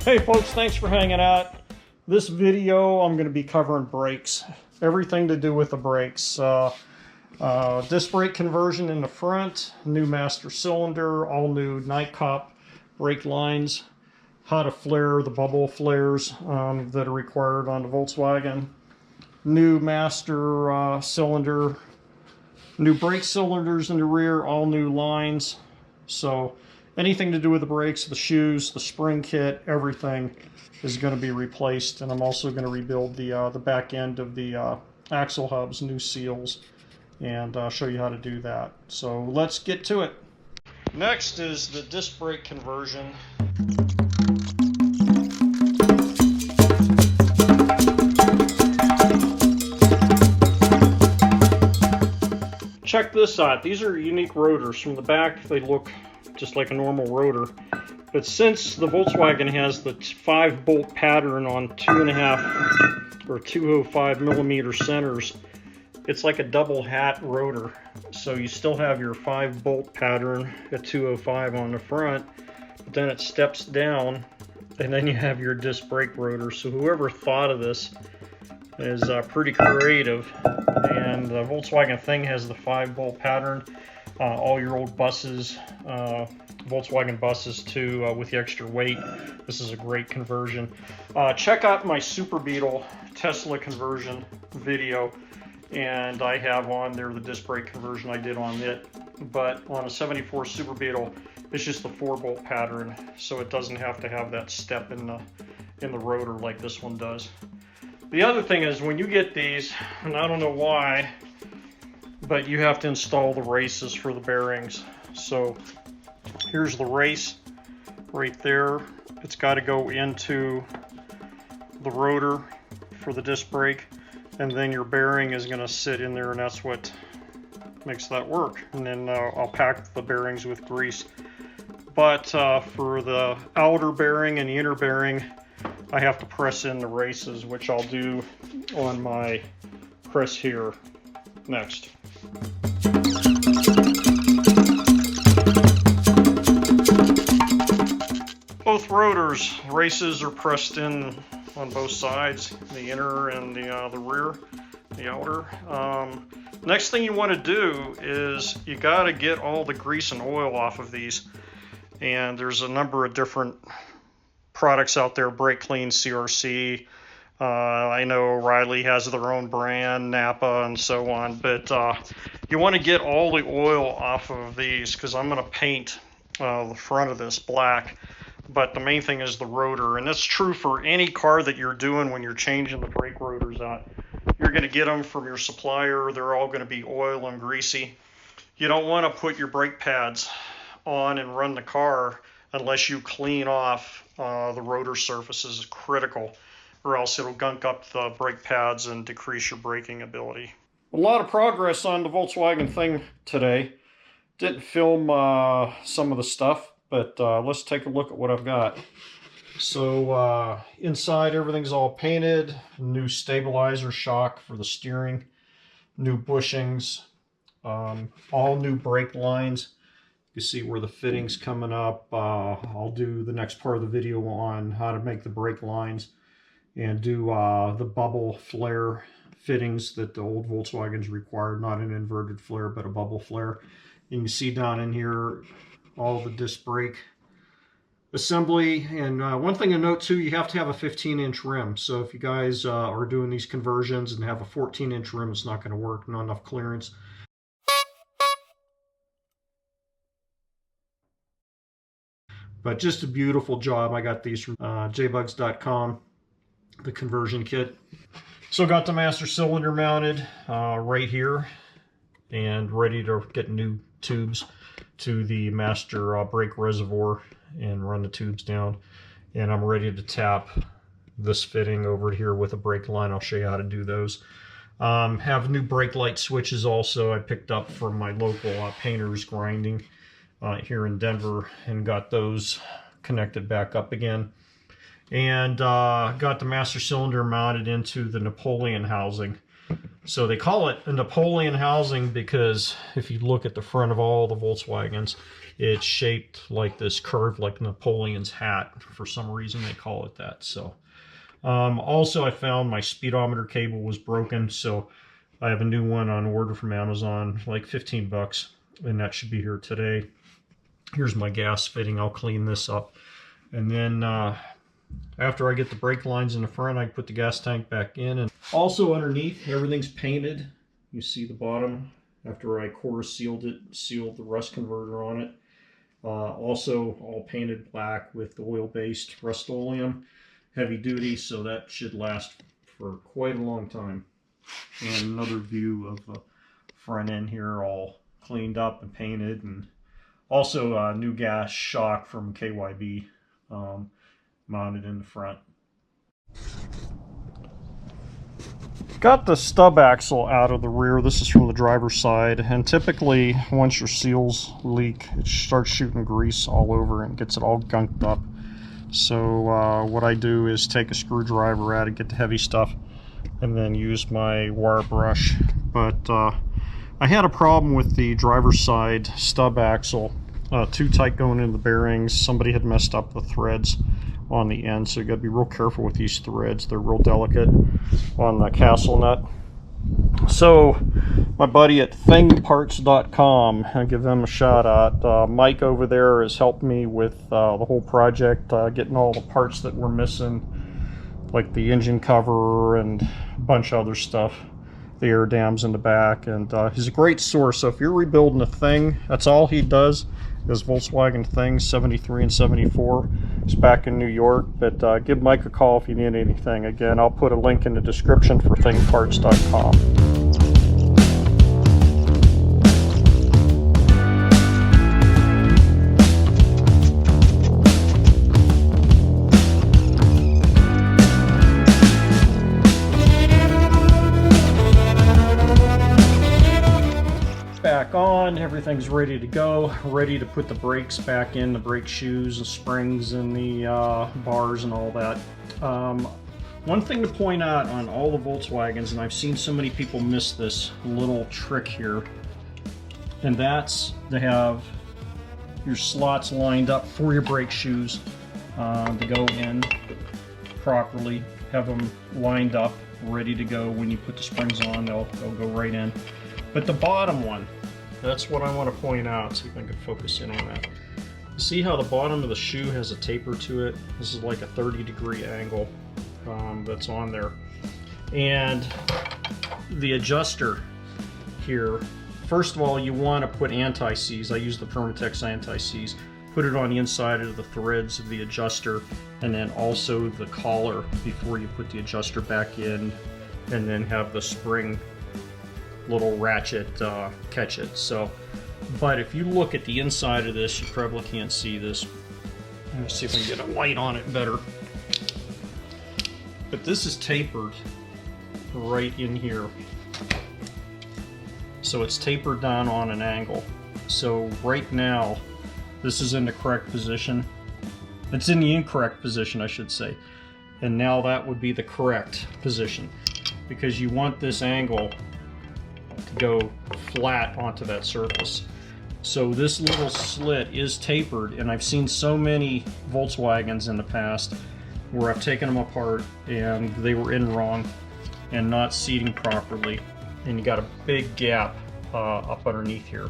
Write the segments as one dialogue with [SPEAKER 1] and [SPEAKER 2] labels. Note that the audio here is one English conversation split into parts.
[SPEAKER 1] Hey folks, thanks for hanging out. This video I'm going to be covering brakes. Everything to do with the brakes. Disc brake conversion in the front, new master cylinder, all new Neiko brake lines, how to flare the bubble flares that are required on the Volkswagen, new master cylinder, new brake cylinders in the rear, all new lines. So anything to do with the brakes, the shoes, the spring kit, everything is going to be replaced. And I'm also going to rebuild the back end of the axle hubs, new seals, and show you how to do that. So let's get to it. Next is the disc brake conversion. Check this out. These are unique rotors. From the back, they look just like a normal rotor. But since the Volkswagen has the 5-bolt pattern on 2.5 or 205 millimeter centers, it's like a double hat rotor. So you still have your 5-bolt pattern at 205 on the front, but then it steps down, and then you have your disc brake rotor. So whoever thought of this is pretty creative. And the Volkswagen thing has the 5-bolt pattern. All your old buses, Volkswagen buses too, with the extra weight. This is a great conversion. Check out my Super Beetle Tesla conversion video, and I have on there the disc brake conversion I did on it. But on a 74 Super Beetle, it's just the 4-bolt pattern, so it doesn't have to have that step in the rotor like this one does. The other thing is, when you get these, and I don't know why, but you have to install the races for the bearings. So here's the race right there. It's got to go into the rotor for the disc brake, and then your bearing is going to sit in there, and that's what makes that work. And then I'll pack the bearings with grease. But for the outer bearing and the inner bearing, I have to press in the races, which I'll do on my press here next. Both rotors, races are pressed in on both sides, the inner and the rear, the outer. Next thing you want to do is you got to get all the grease and oil off of these. And there's a number of different products out there, Brake Clean, CRC. I know O'Reilly has their own brand, Napa, and so on. But you want to get all the oil off of these, because I'm going to paint the front of this black. But the main thing is the rotor, and that's true for any car that you're doing when you're changing the brake rotors out. You're going to get them from your supplier. They're all going to be oil and greasy. You don't want to put your brake pads on and run the car unless you clean off the rotor surfaces. Is critical, or else it'll gunk up the brake pads and decrease your braking ability. A lot of progress on the Volkswagen thing today. Didn't film some of the stuff, but let's take a look at what I've got. So inside, everything's all painted. New stabilizer shock for the steering, new bushings, all new brake lines. You see where the fitting's coming up. I'll do the next part of the video on how to make the brake lines and do the bubble flare fittings that the old Volkswagens required, not an inverted flare, but a bubble flare. You can see down in here all the disc brake assembly. And one thing to note too, you have to have a 15-inch rim. So if you guys are doing these conversions and have a 14-inch rim, it's not going to work, not enough clearance. But just a beautiful job. I got these from jbugs.com, the conversion kit. So got the master cylinder mounted right here and ready to get new tubes to the master brake reservoir and run the tubes down. And I'm ready to tap this fitting over here with a brake line. I'll show you how to do those. Have new brake light switches also I picked up from my local painters grinding here in Denver, and got those connected back up again. And got the master cylinder mounted into the Napoleon housing. So they call it a Napoleon housing because if you look at the front of all the Volkswagens, it's shaped like this curve, like Napoleon's hat. For some reason, they call it that. So also, I found my speedometer cable was broken, so I have a new one on order from Amazon, like 15 bucks, and that should be here today. Here's my gas fitting. I'll clean this up. And then after I get the brake lines in the front, I put the gas tank back in. And also underneath, everything's painted. You see the bottom. After I core sealed it, sealed the rust converter on it. Also all painted black with oil-based Rust-Oleum, heavy duty, so that should last for quite a long time. And another view of the front end here, all cleaned up and painted, and also a new gas shock from KYB mounted in the front. Got the stub axle out of the rear. This is from the driver's side, and typically once your seals leak, it starts shooting grease all over and gets it all gunked up. So what I do is take a screwdriver out and get the heavy stuff, and then use my wire brush. But I had a problem with the driver's side stub axle, too tight going into the bearings. Somebody had messed up the threads on the end, so you got to be real careful with these threads. They're real delicate on the castle nut. So my buddy at thingparts.com, I give them a shout out. Mike over there has helped me with the whole project, getting all the parts that were missing, like the engine cover and a bunch of other stuff, the air dams in the back. And he's a great source. So if you're rebuilding a Thing, that's all he does is Volkswagen Things 73 and 74. He's back in New York, but give Mike a call if you need anything. Again, I'll put a link in the description for thingparts.com. Back on, everything's ready to go, ready to put the brakes back in, the brake shoes and springs and the bars and all that. One thing to point out on all the Volkswagens, and I've seen so many people miss this little trick here, and that's to have your slots lined up for your brake shoes to go in properly. Have them lined up, ready to go. When you put the springs on, they'll go right in. But the bottom one, that's what I want to point out. See if I can focus in on that. You see how the bottom of the shoe has a taper to it? This is like a 30-degree angle that's on there. And the adjuster here, first of all, you want to put anti-seize. I use the Permatex anti-seize. Put it on the inside of the threads of the adjuster, and then also the collar before you put the adjuster back in, and then have the spring little ratchet catch it. So, but if you look at the inside of this, you probably can't see this. Let me see if I can get a light on it better. But this is tapered right in here. So it's tapered down on an angle. So right now, this is in the correct position. It's in the incorrect position, I should say. And now that would be the correct position, because you want this angle to go flat onto that surface. So this little slit is tapered, and I've seen so many Volkswagens in the past where I've taken them apart and they were in wrong and not seating properly, and you got a big gap up underneath here.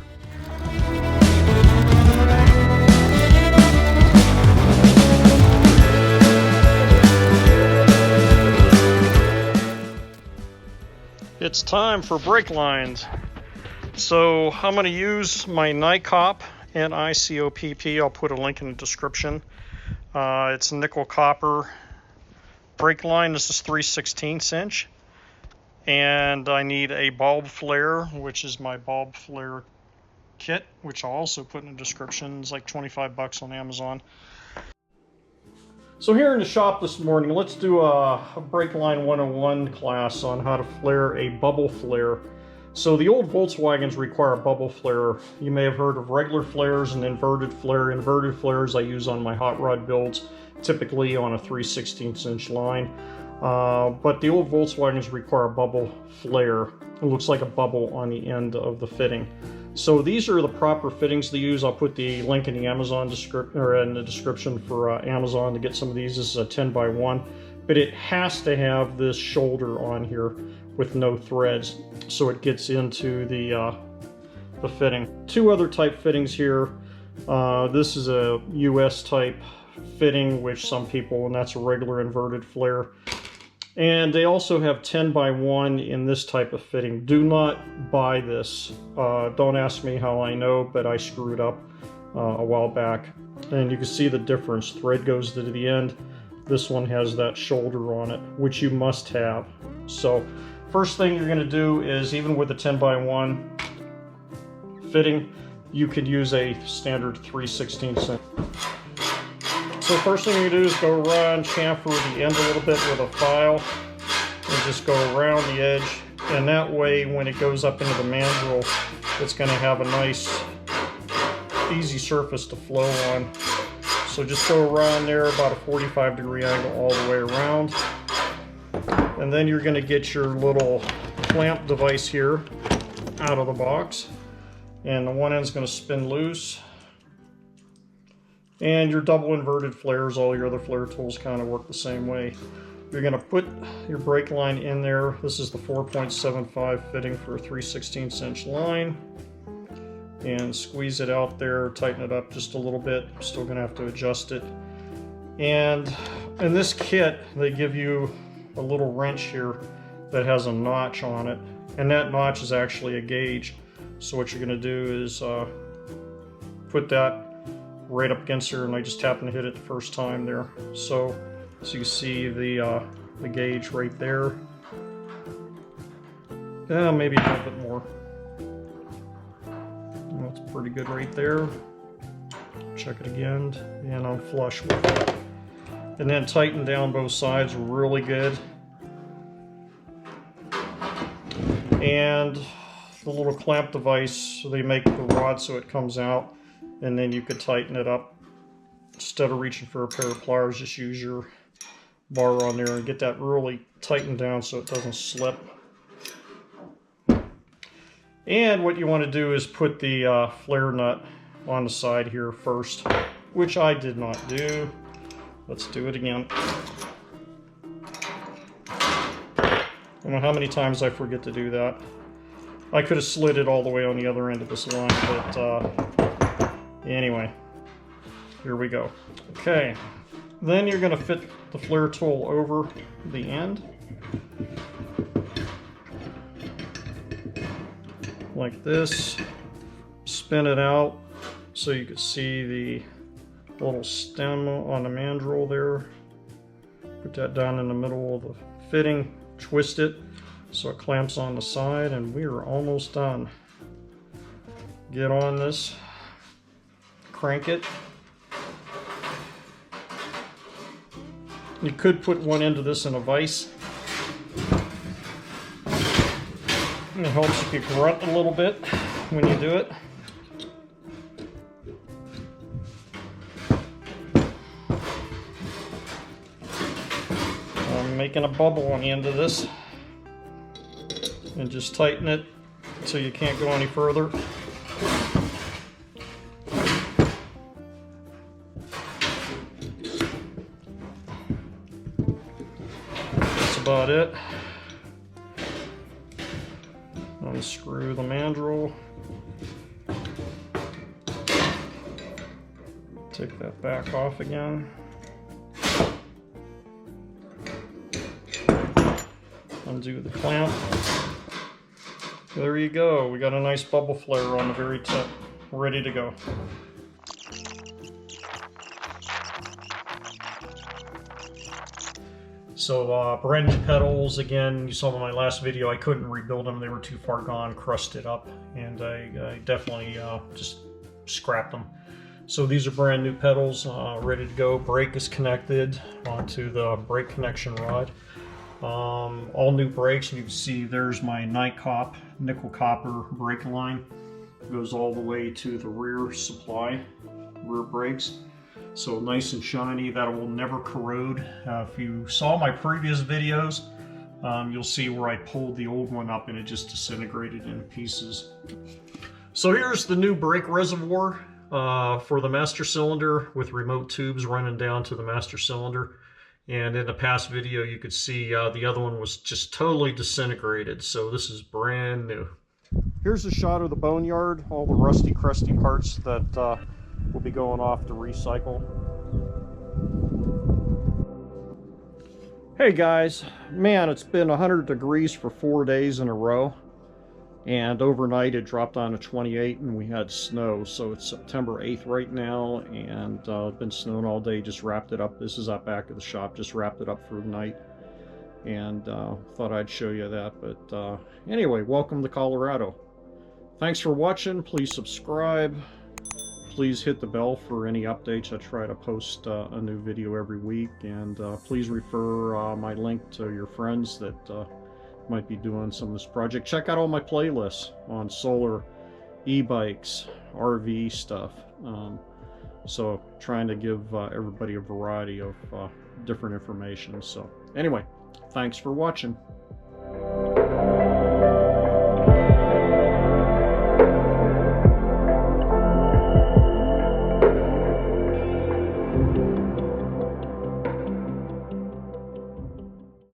[SPEAKER 1] It's time for brake lines. So I'm going to use my Neiko, N-I-C-O-P-P. I'll put a link in the description. It's nickel copper brake line. This is 3/16 inch. And I need a bulb flare, which is my bulb flare kit, which I'll also put in the description. It's like 25 bucks on Amazon. So here in the shop this morning, let's do a brake line 101 class on how to flare a bubble flare. So the old Volkswagens require a bubble flare. You may have heard of regular flares and inverted flare. Inverted flares I use on my hot rod builds, typically on a 3/16 inch line. But the old Volkswagens require a bubble flare. It looks like a bubble on the end of the fitting. So these are the proper fittings to use. I'll put the link in the Amazon description for Amazon to get some of these. This is a 10x1, but it has to have this shoulder on here with no threads, so it gets into the fitting. Two other type fittings here. This is a US type fitting, which some people, and that's a regular inverted flare. And they also have 10x1 in this type of fitting. Do not buy this. Don't ask me how I know, but I screwed up a while back. And you can see the difference. Thread goes to the end. This one has that shoulder on it, which you must have. So first thing you're going to do is, even with the 10x1 fitting, you could use a standard 3/16 inch. So first thing you do is go around, chamfer the end a little bit with a file, and just go around the edge. And that way, when it goes up into the mandrel, it's going to have a nice, easy surface to flow on. So just go around there about a 45-degree angle all the way around. And then you're going to get your little clamp device here out of the box. And the one end's going to spin loose. And your double inverted flares, all your other flare tools kind of work the same way. You're going to put your brake line in there. This is the 4.75 fitting for a 3/16 inch line. And squeeze it out there, tighten it up just a little bit. I'm still going to have to adjust it. And in this kit, they give you a little wrench here that has a notch on it. And that notch is actually a gauge. So what you're going to do is put that right up against her, and I just happened to hit it the first time there. So you see the gauge right there. Yeah, maybe a little bit more. That's pretty good right there. Check it again, and I'm flush with it. And then tighten down both sides really good. And the little clamp device, they make the rod so it comes out, and then you could tighten it up. Instead of reaching for a pair of pliers, just use your bar on there and get that really tightened down so it doesn't slip. And what you want to do is put the flare nut on the side here first, which I did not do. Let's do it again. I don't know how many times I forget to do that. I could have slid it all the way on the other end of this line, but anyway, here we go. Okay, then you're going to fit the flare tool over the end, like this. Spin it out so you can see the little stem on the mandrel there. Put that down in the middle of the fitting, twist it so it clamps on the side, and we are almost done. Get on this, crank it. You could put one end of this in a vise. It helps you grunt a little bit when you do it. I'm making a bubble on the end of this. And just tighten it so you can't go any further. That's about it. Unscrew the mandrel. Take that back off again. Undo the clamp. There you go. We got a nice bubble flare on the very tip, ready to go. So brand new pedals. Again, you saw in my last video I couldn't rebuild them. They were too far gone, crusted up, and I definitely just scrapped them. So these are brand new pedals, ready to go. Brake is connected onto the brake connection rod. All new brakes, and you can see there's my Neiko nickel copper brake line. It goes all the way to the rear supply, rear brakes. So nice and shiny, that will never corrode. If you saw my previous videos, you'll see where I pulled the old one up and it just disintegrated into pieces. So here's the new brake reservoir for the master cylinder with remote tubes running down to the master cylinder. And in the past video, you could see the other one was just totally disintegrated. So this is brand new. Here's a shot of the boneyard, all the rusty, crusty parts that will be going off to recycle. Hey guys, man, it's been 100 degrees for 4 days in a row. And overnight it dropped down to 28 and we had snow. So it's September 8th right now, and been snowing all day. Just wrapped it up. This is out back of the shop. Just wrapped it up for the night. And thought I'd show you that. But anyway, welcome to Colorado. Thanks for watching. Please subscribe. Please hit the bell for any updates. I try to post a new video every week. And please refer my link to your friends that might be doing some of this project. Check out all my playlists on solar, e-bikes, RV stuff. So trying to give everybody a variety of different information. So anyway, thanks for watching.